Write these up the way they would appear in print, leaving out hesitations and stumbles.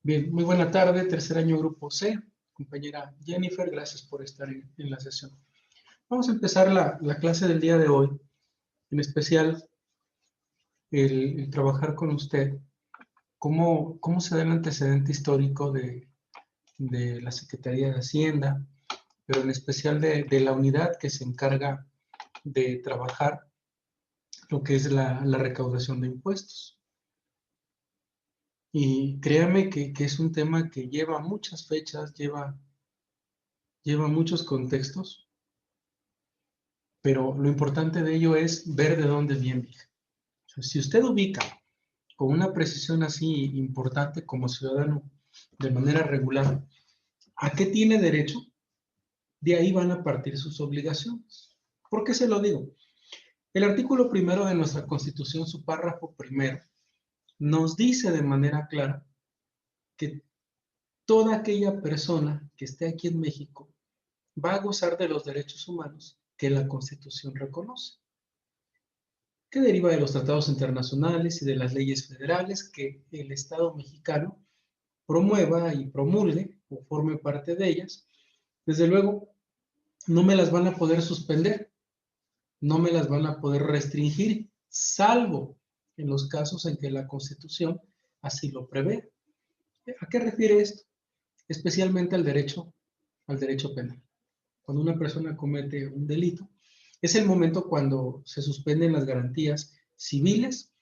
Bien, muy buena tarde, tercer año grupo C, compañera Jennifer, gracias por estar en la sesión. Vamos a empezar la clase del día de hoy, en especial el trabajar con usted, cómo se da el antecedente histórico de la Secretaría de Hacienda, pero en especial de la unidad que se encarga de trabajar lo que es la recaudación de impuestos. Y créame que es un tema que lleva muchas fechas, lleva muchos contextos, pero lo importante de ello es ver de dónde viene. O sea, si usted ubica con una precisión así importante como ciudadano, de manera regular, ¿a qué tiene derecho? De ahí van a partir sus obligaciones. ¿Por qué se lo digo? El artículo primero de nuestra Constitución, su párrafo primero, nos dice de manera clara que toda aquella persona que esté aquí en México va a gozar de los derechos humanos que la Constitución reconoce, que deriva de los tratados internacionales y de las leyes federales que el Estado mexicano promueva y promulgue o forme parte de ellas. Desde luego, no me las van a poder suspender, no me las van a poder restringir, salvo en los casos en que la Constitución así lo prevé. ¿A qué refiere esto? Especialmente al derecho penal. Cuando una persona comete un delito, es el momento cuando se suspenden las garantías civiles,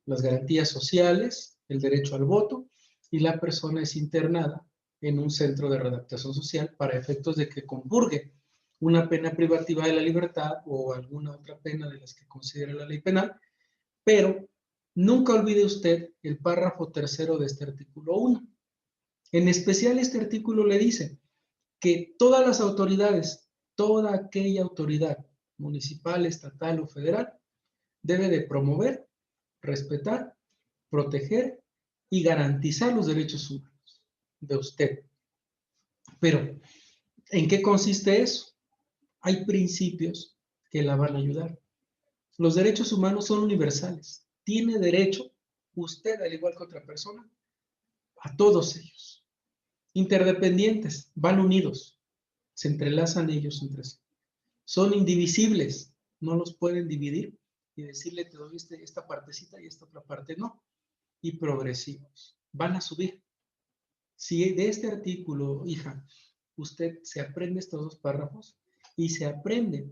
las garantías sociales, el derecho al voto, y la persona es internada en un centro de readaptación social para efectos de que compurgue una pena privativa de la libertad o alguna otra pena de las que considera la ley penal, pero nunca olvide usted el párrafo tercero de este artículo 1. En especial este artículo le dice que todas las autoridades, toda aquella autoridad municipal, estatal o federal, debe de promover, respetar, proteger y garantizar los derechos humanos de usted. Pero, ¿en qué consiste eso? Hay principios que la van a ayudar. Los derechos humanos son universales. Tiene derecho, usted, al igual que otra persona, a todos ellos. Interdependientes, van unidos, se entrelazan ellos entre sí. Son indivisibles, no los pueden dividir y decirle te doy esta partecita y esta otra parte no. Y progresivos, van a subir. Si de este artículo, hija, usted se aprende estos dos párrafos y se aprende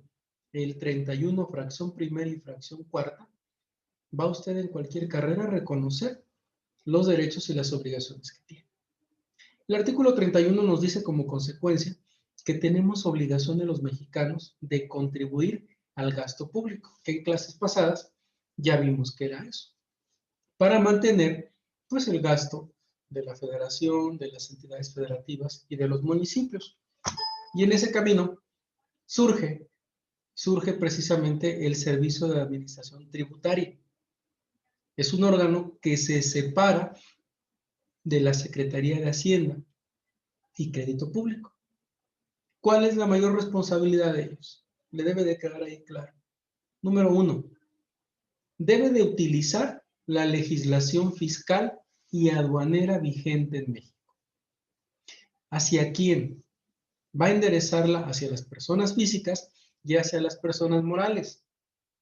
el 31, fracción primera y fracción cuarta, va usted en cualquier carrera a reconocer los derechos y las obligaciones que tiene. El artículo 31 nos dice como consecuencia que tenemos obligación de los mexicanos de contribuir al gasto público, que en clases pasadas ya vimos que era eso, para mantener pues el gasto de la federación, de las entidades federativas y de los municipios. Y en ese camino surge precisamente el Servicio de Administración Tributaria. Es un órgano que se separa de la Secretaría de Hacienda y Crédito Público. ¿Cuál es la mayor responsabilidad de ellos? Le debe de quedar ahí claro. Número 1, debe de utilizar la legislación fiscal y aduanera vigente en México. ¿Hacia quién? Va a enderezarla hacia las personas físicas y hacia las personas morales.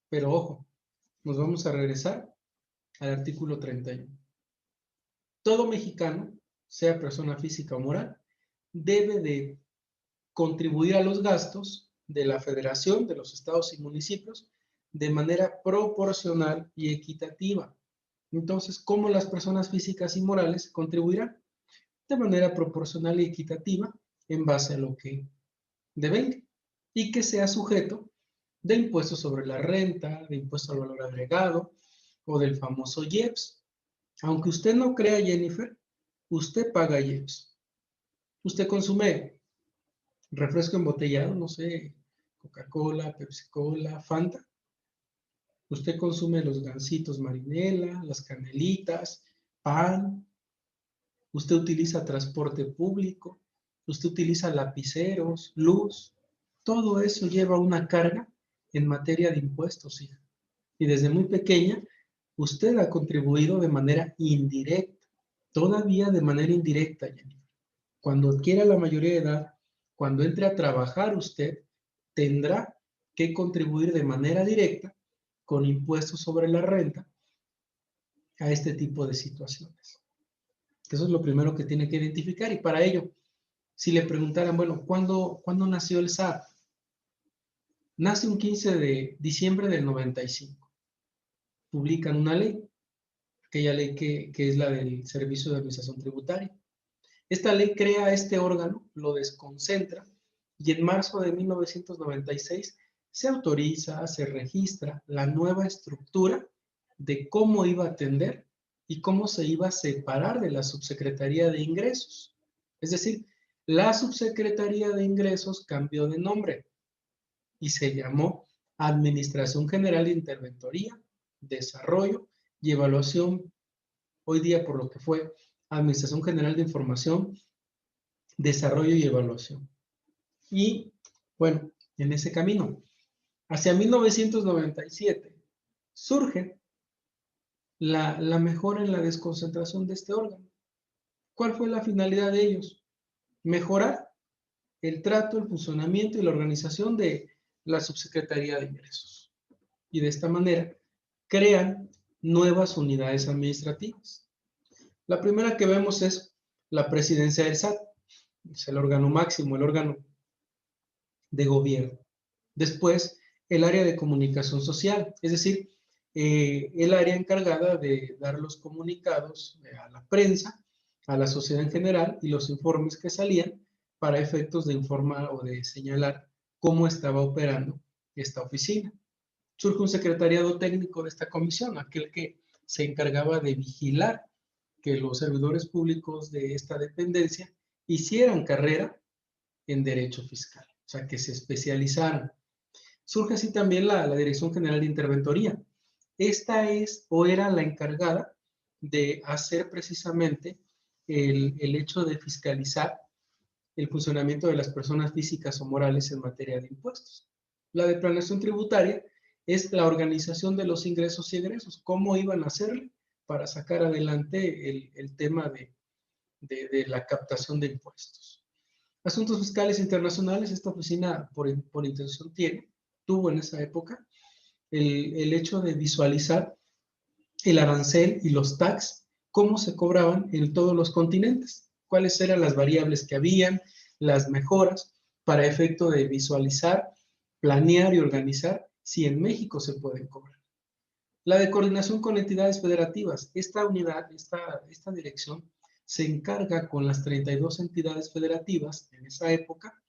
Pero ojo, nos vamos a regresar al artículo 31. Todo mexicano, sea persona física o moral, debe de contribuir a los gastos de la federación, de los estados y municipios, de manera proporcional y equitativa. Entonces, ¿cómo las personas físicas y morales contribuirán? De manera proporcional y equitativa en base a lo que devenga y que sea sujeto de impuestos sobre la renta, de impuesto al valor agregado o del famoso IEPS. Aunque usted no crea, Jennifer, usted paga IEPS. Usted consume refresco embotellado, no sé, Coca-Cola, Pepsi-Cola, Fanta. Usted consume los gansitos marinela, las canelitas, pan. Usted utiliza transporte público. Usted utiliza lapiceros, luz. Todo eso lleva una carga en materia de impuestos, hija. Y desde muy pequeña, usted ha contribuido de manera indirecta. todavía de manera indirecta, Jenny. Cuando adquiera la mayoría de edad, cuando entre a trabajar usted, tendrá que contribuir de manera directa con impuestos sobre la renta a este tipo de situaciones. Eso es lo primero que tiene que identificar, y para ello, si le preguntaran, bueno, ¿cuándo nació el SAT? Nace un 15 de diciembre del 95. Publican una ley, aquella ley que es la del Servicio de Administración Tributaria. Esta ley crea este órgano, lo desconcentra, y en marzo de 1996 se autoriza, se registra la nueva estructura de cómo iba a atender y cómo se iba a separar de la Subsecretaría de Ingresos. Es decir, la Subsecretaría de Ingresos cambió de nombre y se llamó Administración General de Interventoría, Desarrollo y Evaluación, hoy día por lo que fue Administración General de Información, Desarrollo y Evaluación. Y bueno, en ese camino, hacia 1997, surge la mejora en la desconcentración de este órgano. ¿Cuál fue la finalidad de ellos? Mejorar el trato, el funcionamiento y la organización de la Subsecretaría de Ingresos. Y de esta manera crean nuevas unidades administrativas. La primera que vemos es la presidencia del SAT, es el órgano máximo, el órgano de gobierno. Después, el área de comunicación social, es decir, el área encargada de dar los comunicados a la prensa, a la sociedad en general, y los informes que salían para efectos de informar o de señalar cómo estaba operando esta oficina. Surge un secretariado técnico de esta comisión, aquel que se encargaba de vigilar que los servidores públicos de esta dependencia hicieran carrera en derecho fiscal, o sea, que se especializaran. Surge así también la Dirección General de Interventoría. Esta es o era la encargada de hacer precisamente el hecho de fiscalizar el funcionamiento de las personas físicas o morales en materia de impuestos. La de Planeación Tributaria es la organización de los ingresos y egresos, cómo iban a hacerle para sacar adelante el tema de la captación de impuestos. Asuntos fiscales internacionales, esta oficina por intención tuvo en esa época el hecho de visualizar el arancel y los tax, cómo se cobraban en todos los continentes, cuáles eran las variables que habían, las mejoras, para efecto de visualizar, planear y organizar si en México se pueden cobrar. La de coordinación con entidades federativas, esta unidad, esta dirección, se encarga con las 32 entidades federativas en esa época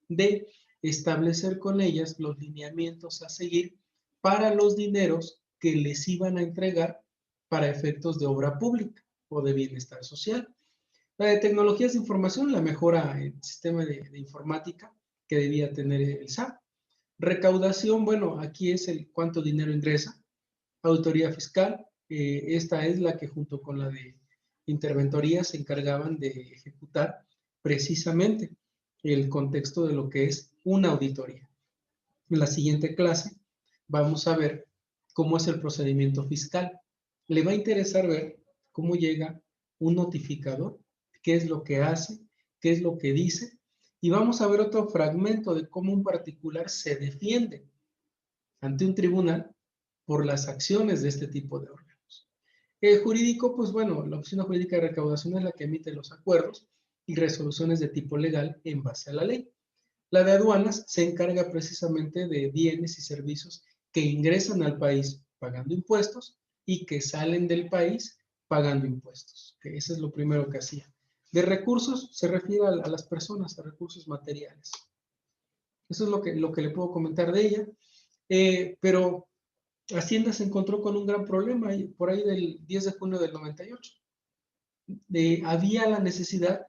de establecer con ellas los lineamientos a seguir para los dineros que les iban a entregar para efectos de obra pública o de bienestar social. La de tecnologías de información, la mejora en el sistema de informática que debía tener el SAT. Recaudación, bueno, aquí es el cuánto dinero ingresa. Auditoría fiscal, esta es la que junto con la de interventoría se encargaban de ejecutar precisamente el contexto de lo que es una auditoría. En la siguiente clase vamos a ver cómo es el procedimiento fiscal. Le va a interesar ver cómo llega un notificador, qué es lo que hace, qué es lo que dice, y vamos a ver otro fragmento de cómo un particular se defiende ante un tribunal por las acciones de este tipo de órganos. El jurídico, pues bueno, la Oficina Jurídica de Recaudación es la que emite los acuerdos y resoluciones de tipo legal en base a la ley. La de aduanas se encarga precisamente de bienes y servicios que ingresan al país pagando impuestos y que salen del país pagando impuestos. Que eso es lo primero que hacía. De recursos se refiere a las personas, a recursos materiales. Eso es lo que le puedo comentar de ella. Pero Hacienda se encontró con un gran problema por ahí del 10 de junio del 98. Había la necesidad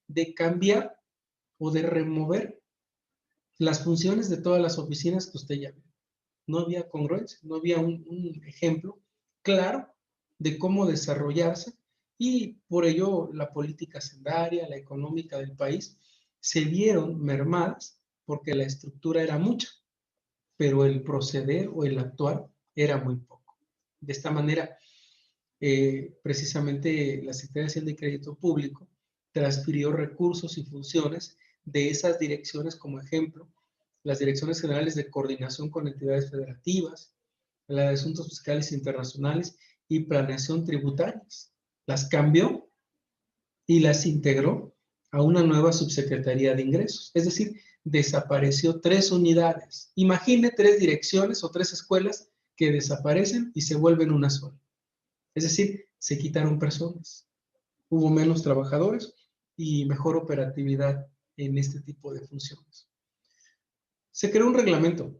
de cambiar o de remover las funciones de todas las oficinas que usted ya ve. No había congruencia, no había un ejemplo claro de cómo desarrollarse, y por ello la política hacendaria, la económica del país se vieron mermadas porque la estructura era mucha, pero el proceder o el actuar era muy poco. De esta manera, precisamente la Secretaría de Hacienda y Crédito Público transfirió recursos y funciones de esas direcciones, como ejemplo, las Direcciones Generales de Coordinación con Entidades Federativas, la de Asuntos Fiscales Internacionales y Planeación Tributarias. Las cambió y las integró a una nueva subsecretaría de ingresos. Es decir, desapareció 3 unidades. Imagine 3 direcciones o 3 escuelas que desaparecen y se vuelven una sola. Es decir, se quitaron personas. Hubo menos trabajadores y mejor operatividad en este tipo de funciones. Se creó un reglamento.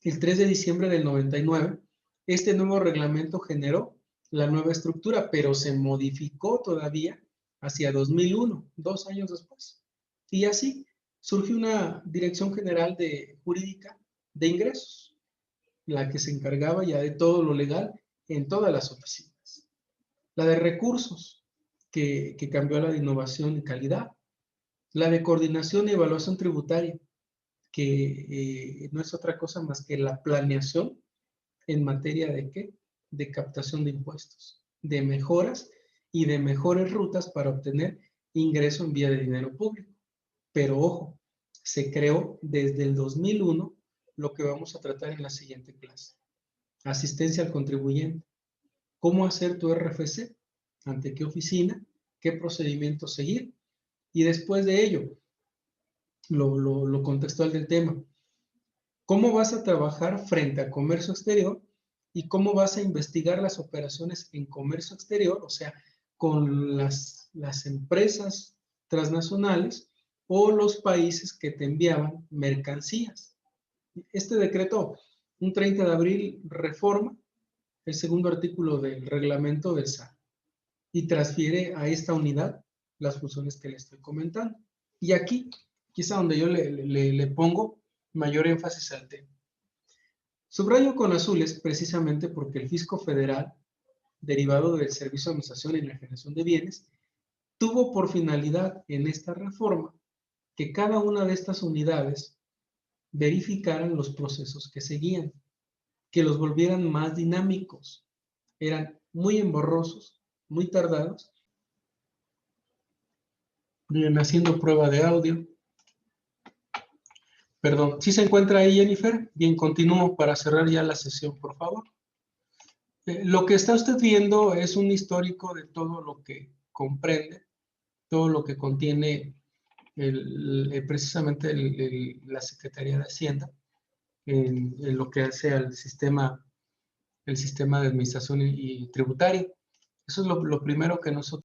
El 3 de diciembre del 99, este nuevo reglamento generó la nueva estructura, pero se modificó todavía hacia 2001, 2 años después. Y así surgió una Dirección General de Jurídica de Ingresos, la que se encargaba ya de todo lo legal en todas las oficinas. La de Recursos, que cambió a la de Innovación y Calidad. La de Coordinación y Evaluación Tributaria, que no es otra cosa más que la planeación en materia de ¿qué? De captación de impuestos, de mejoras y de mejores rutas para obtener ingreso en vía de dinero público. Pero ojo, se creó desde el 2001 lo que vamos a tratar en la siguiente clase. Asistencia al contribuyente. ¿Cómo hacer tu RFC? ¿Ante qué oficina? ¿Qué procedimiento seguir? Y después de ello, lo contextual del tema. ¿Cómo vas a trabajar frente a comercio exterior y cómo vas a investigar las operaciones en comercio exterior, o sea, con las empresas transnacionales o los países que te enviaban mercancías? Este decreto, un 30 de abril, reforma el segundo artículo del reglamento del SAT y transfiere a esta unidad las funciones que le estoy comentando. Y aquí, quizá donde yo le pongo mayor énfasis al tema. Subrayo con azules precisamente porque el fisco federal, derivado del Servicio de Administración y Enajenación de Bienes, tuvo por finalidad en esta reforma que cada una de estas unidades verificaran los procesos que seguían, que los volvieran más dinámicos. Eran muy emborrosos, muy tardados. Bien, haciendo prueba de audio. Perdón, ¿sí se encuentra ahí, Jennifer? Bien, continúo para cerrar ya la sesión, por favor. Lo que está usted viendo es un histórico de todo lo que comprende, todo lo que contiene precisamente la Secretaría de Hacienda en lo que hace al sistema, el sistema de administración y tributaria. Eso es lo primero que nosotros